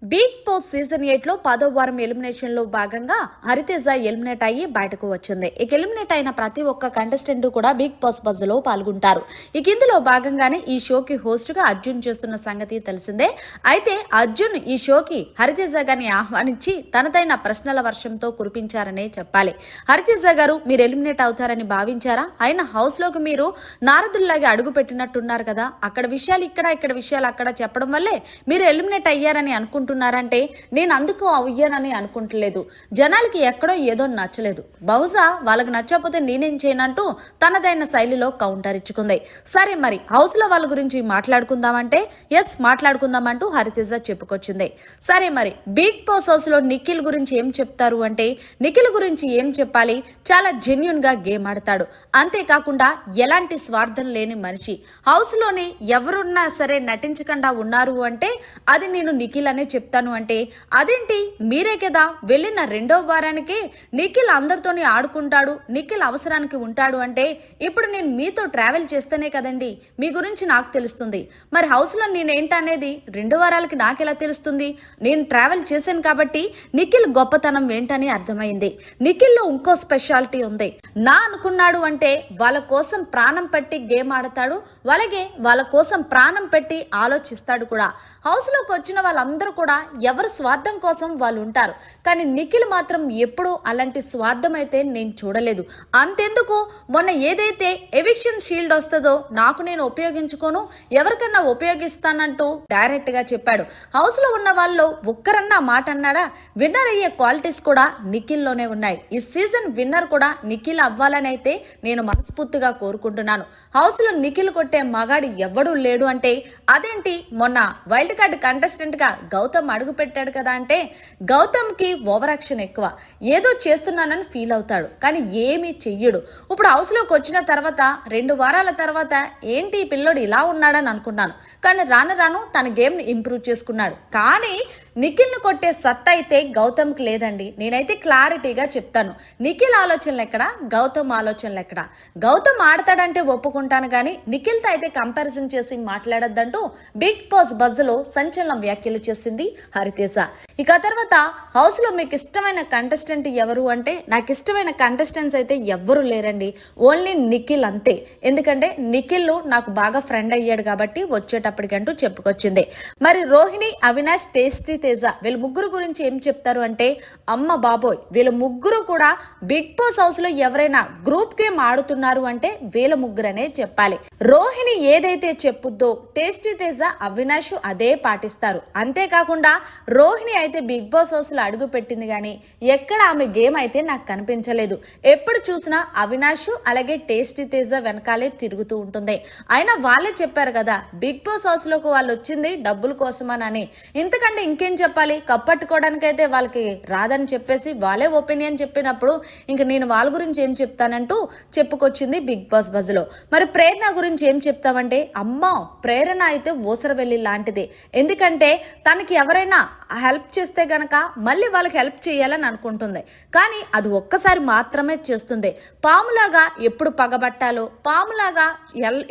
Big boss season 8 లో 10వ వారం ఎలిమినేషన్ లో భాగంగా హరితేజ ఎలిమినేట్ అయ్యి బయటకు వచ్చింది. ఇక ఎలిమినేట్ అయిన ప్రతి ఒక్క కంటెస్టెంట్ కూడా బిగ్ బాస్ బజ్ లో పాల్గొంటారు. ఇక ఇందులో భాగంగానే ఈ షోకి హోస్ట్ గా అర్జున్ చేస్తున్న సంగతి తెలిసిందే. అయితే అర్జున్ ఈ షోకి హరితేజ గారిని ఆహ్వానించి తనదైన ప్రశ్నల వర్షంతో కురిపించారనే చెప్పాలి. హరితేజ గారు మీరు ఎలిమినేట్ అవుతారని భావించారా? అయినా హౌస్ లోకి మీరు నారదుల్లాగా అడుగు పెట్టినట్టున్నారు కదా, అక్కడ విషయాలు ఇక్కడ విషయాలు అక్కడ చెప్పడం వల్లే మీరు ఎలిమినేట్ అయ్యారని అనుకుంటున్నారు అంటే నేను అందుకు అయ్యానని అనుకుంటలేదు. జనాలకి ఎక్కడో ఏదో నచ్చలేదు, బహుశా వాళ్ళకి నచ్చకపోతే నేనేం చేయనంటూ తనదైన శైలిలో కౌంటర్ ఇచ్చుకుంది. సరే మరి హౌస్ లో వాళ్ళ గురించి మాట్లాడుకుందామంటే ఎస్ మాట్లాడుకుందామంటూ హరితేజ చెప్పుకొచ్చింది. సరే మరి బిగ్ బాస్ హౌస్ లో నిఖిల్ గురించి ఏం చెప్తారు అంటే, నిఖిల్ గురించి ఏం చెప్పాలి, చాలా జెన్యున్ గా గేమ్ ఆడతాడు, అంతేకాకుండా ఎలాంటి స్వార్థం లేని మనిషి. హౌస్ లోని ఎవరున్నా సరే నటించకుండా ఉన్నారు అంటే అది నేను నిఖిల్ అనే చెప్తాను అంటే అదేంటి మీరే కదా వెళ్ళిన 2వ వారానికే నిఖిల్ అందరితోని ఆడుకుంటాడు, నిఖిల్ అవసరానికి ఉంటాడు అంటే ఇప్పుడు నేను మీతో ట్రావెల్ చేస్తేనే కదండి మీ గురించి నాకు తెలుస్తుంది. మరి హౌస్లో నేనేంటనేది 2 వారాలకి నాకెలా తెలుస్తుంది? నేను ట్రావెల్ చేశాను కాబట్టి నిఖిల్ గొప్పతనం ఏంటని అర్థమైంది. నిఖిల్లో ఇంకో స్పెషాలిటీ ఉంది. నా అనుకున్నాడు అంటే వాళ్ళ కోసం ప్రాణం పెట్టి గేమ్ ఆడతాడు, అలాగే వాళ్ళ కోసం ప్రాణం పెట్టి ఆలోచిస్తాడు కూడా. హౌస్లోకి వచ్చిన వాళ్ళందరూ కూడా ఎవరు స్వార్థం కోసం వాళ్ళు ఉంటారు, కానీ నిఖిల్ మాత్రం ఎప్పుడూ అలాంటి స్వార్థం అయితే నేను చూడలేదు. అంతెందుకు మొన్న ఏదైతే ఎవిక్షన్ షీల్డ్ వస్తుందో నాకు నేను ఉపయోగించుకోను, ఎవరికన్నా ఉపయోగిస్తానంటూ డైరెక్ట్ గా చెప్పాడు. హౌస్ లో ఉన్న వాళ్ళు ఒక్కరన్నా మాట అన్నాడా? విన్నర్ అయ్యే క్వాలిటీస్ కూడా నిఖిల్లోనే ఉన్నాయి. ఈ సీజన్ విన్నర్ కూడా నిఖిల్ అవ్వాలని అయితే నేను మనస్ఫూర్తిగా కోరుకుంటున్నాను. హౌస్ లో నిఖిల్ కొట్టే మగాడి ఎవడూ లేడు అంటే అదేంటి మొన్న వైల్డ్ కార్డ్ కంటెస్టెంట్ గా గౌతమ్ అడుగు పెట్టాడు కదా అంటే గౌతమ్కి ఓవర్ యాక్షన్ ఎక్కువ, ఏదో చేస్తున్నానని ఫీల్ అవుతాడు కానీ ఏమీ చెయ్యడు. ఇప్పుడు హౌస్లోకి వచ్చిన తర్వాత 2 వారాల తర్వాత ఏంటి ఈ పిల్లోడు ఇలా ఉన్నాడని అనుకున్నాను, కానీ రాను రాను తన గేమ్ని ఇంప్రూవ్ చేసుకున్నాడు. కానీ నిఖిల్ను కొట్టే సత్తా అయితే గౌతమ్కి లేదండి. నేనైతే క్లారిటీగా చెప్తాను, నిఖిల్ ఆలోచనలు ఎక్కడ, గౌతమ్ ఆలోచనలు ఎక్కడ. గౌతమ్ ఆడతాడంటే ఒప్పుకుంటాను కానీ నిఖిల్తో అయితే కంపారిజన్ చేసి మాట్లాడొద్దంటూ బిగ్ బాస్ బజ్లో సంచలనం వ్యాఖ్యలు చేసింది హరితేజ. ఇక తర్వాత హౌస్ లో మీకు ఇష్టమైన కంటెస్టెంట్ ఎవరు అంటే నాకు ఇష్టమైన కంటెస్టెంట్స్ అయితే ఎవ్వరూ లేరండి, ఓన్లీ నిఖిల్ అంతే. ఎందుకంటే నిఖిల్ నాకు బాగా ఫ్రెండ్ అయ్యాడు కాబట్టి వచ్చేటప్పటికంటూ చెప్పుకొచ్చింది. మరి రోహిణి, అవినాష్, టేస్టీ తేజ వీళ్ళ ముగ్గురు గురించి ఏం చెప్తారు అంటే అమ్మ బాబోయ్ వీళ్ళ ముగ్గురు కూడా బిగ్ బాస్ హౌస్ లో ఎవరైనా గ్రూప్ గేమ్ ఆడుతున్నారు అంటే వీళ్ళ ముగ్గురనే చెప్పాలి. రోహిణి ఏదైతే చెప్పుద్దో టేస్టీ తేజ, అవినాష్ అదే పాటిస్తారు. అంతేకాకుండా రోహిణి అయితే బిగ్ బాస్ హౌస్ లో అడుగు పెట్టింది కానీ ఎక్కడ ఆమె గేమ్ అయితే నాకు కనిపించలేదు. ఎప్పుడు చూసినా అవినాష్ అలాగే టేస్టీ తేజ వెనకాలే తిరుగుతూ ఉంటుంది. అయినా వాళ్ళే చెప్పారు కదా బిగ్ బాస్ హౌస్ లోకి వాళ్ళు వచ్చింది డబ్బుల కోసమని, ఇంతకంటే ఇంకేం చెప్పాలి? కప్పట్టుకోవడానికి అయితే వాళ్ళకి రాదని చెప్పేసి వాళ్ళే ఒపీనియన్ చెప్పినప్పుడు ఇంక నేను వాళ్ళ గురించి ఏం చెప్తానంటూ చెప్పుకొచ్చింది బిగ్ బాస్ బజ్ లో. మరి ప్రేరణ గురించి ఏం చెప్తామంటే అమ్మా ప్రేరణ అయితే ఊసరవెల్లి లాంటిది. ఎందుకంటే తనకి ఎవరైనా హెల్ప్ చేస్తే గనక మళ్ళీ వాళ్ళకి హెల్ప్ చేయాలని అనుకుంటుంది, కానీ అది ఒక్కసారి మాత్రమే చేస్తుంది. పాములాగా ఎప్పుడు పగబట్టాలో, పాములాగా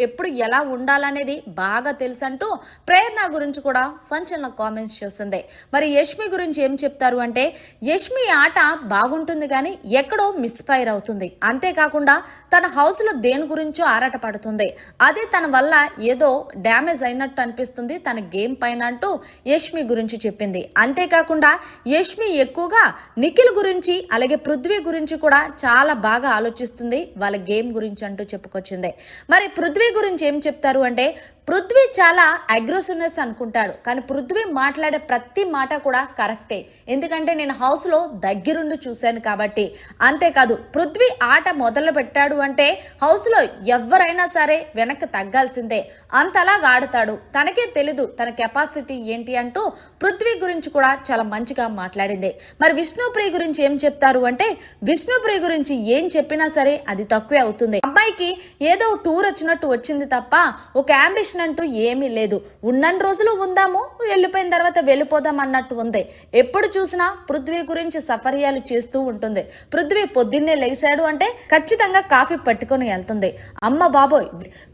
ఎప్పుడు ఎలా ఉండాలనేది బాగా తెలుసు అంటూ ప్రేరణ గురించి కూడా సంచలన కామెంట్స్ చేస్తుంది. మరి యష్మి గురించి ఏం చెప్తారు అంటే యష్మి ఆట బాగుంటుంది కానీ ఎక్కడో మిస్ఫైర్ అవుతుంది. అంతేకాకుండా తన హౌస్ లో దేని గురించో ఆరాట పడుతుంది, అదే తన వల్ల ఏదో డ్యామేజ్ అయినట్టు అనిపిస్తుంది తన గేమ్ పైన అంటూ యష్మి గురించి చెప్పింది. అంతేకాకుండా యష్మి ఎక్కువగా నిఖిల్ గురించి అలాగే పృథ్వీ గురించి కూడా చాలా బాగా ఆలోచిస్తుంది వాళ్ళ గేమ్ గురించి అంటూ చెప్పుకొచ్చింది. మరి పృథ్వీ గురించి ఏం చెప్తారు అంటే పృథ్వీ చాలా అగ్రెసివ్నెస్ అనుకుంటాడు, కానీ పృథ్వీ మాట్లాడే ప్రతి మాట కూడా కరెక్టే. ఎందుకంటే నేను హౌస్లో దగ్గరుండి చూశాను కాబట్టి. అంతేకాదు పృథ్వీ ఆట మొదలు పెట్టాడు అంటే హౌస్లో ఎవరైనా సరే వెనక్కి తగ్గాల్సిందే, అంతలాగా ఆడతాడు. తనకే తెలీదు తన కెపాసిటీ ఏంటి అంటూ పృథ్వీ గురించి కూడా చాలా మంచిగా మాట్లాడింది. మరి విష్ణుప్రియ గురించి ఏం చెప్తారు అంటే విష్ణుప్రియ గురించి ఏం చెప్పినా సరే అది తక్కువే అవుతుంది. అమ్మాయికి ఏదో టూర్ వచ్చినట్టు వచ్చింది తప్ప ఒక అంబిషన్ కాంపిటీషన్ అంటూ ఏమీ లేదు. ఉన్నన్ని రోజులు ఉందాము, వెళ్ళిపోయిన తర్వాత వెళ్ళిపోదాం అన్నట్టు ఉంది. ఎప్పుడు చూసినా పృథ్వీ గురించి సఫర్యాలు చేస్తూ ఉంటుంది. పృథ్వీ పొద్దున్నే లేచాడు అంటే ఖచ్చితంగా కాఫీ పట్టుకొని వెళ్తుంది. అమ్మ బాబోయ్,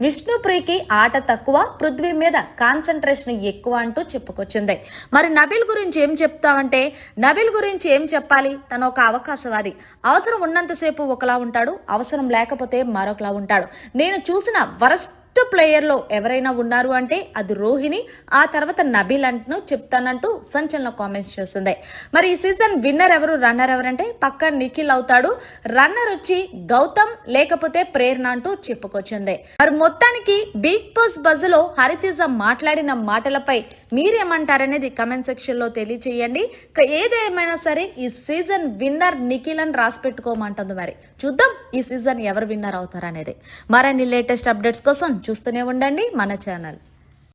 విష్ణుప్రియకి ఆట తక్కువ, పృథ్వీ మీద కాన్సన్ట్రేషన్ ఎక్కువ అంటూ చెప్పుకొచ్చింది. మరి నబిల్ గురించి ఏం చెప్తావంటే, నబిల్ గురించి ఏం చెప్పాలి? తను ఒక అవకాశవాది. అవసరం ఉన్నంతసేపు ఒకలా ఉంటాడు, అవసరం లేకపోతే మరొకలా ఉంటాడు. నేను చూసిన వరస్ట్ ప్లేయర్లో ఎవరైనా ఉన్నారు అంటే అది రోహిణి, ఆ తర్వాత నబిల్ అంటూ చెప్తానంటూ సంచలన కామెంట్స్ చేసింది. మరి ఈ సీజన్ విన్నర్ ఎవరు, రన్నర్ ఎవరంటే పక్క నిఖిల్ అవుతాడు. రన్నర్ వచ్చి గౌతమ్ లేకపోతే ప్రేరణ అంటూ చెప్పుకొచ్చింది. మరి మొత్తానికి బిగ్ బాస్ బజ్ లో హరితేజ మాట్లాడిన మాటలపై మీరేమంటారనేది కమెంట్ సెక్షన్ లో తెలియచేయండి. ఏదేమైనా సరే ఈ సీజన్ విన్నర్ నిఖిల్ అని రాసి పెట్టుకోమంటుంది. మరి చూద్దాం ఈ సీజన్ ఎవరు విన్నర్ అవుతారనేది. మరిన్ని లేటెస్ట్ అప్డేట్స్ కోసం చూస్తూనే ఉండండి మన ఛానల్.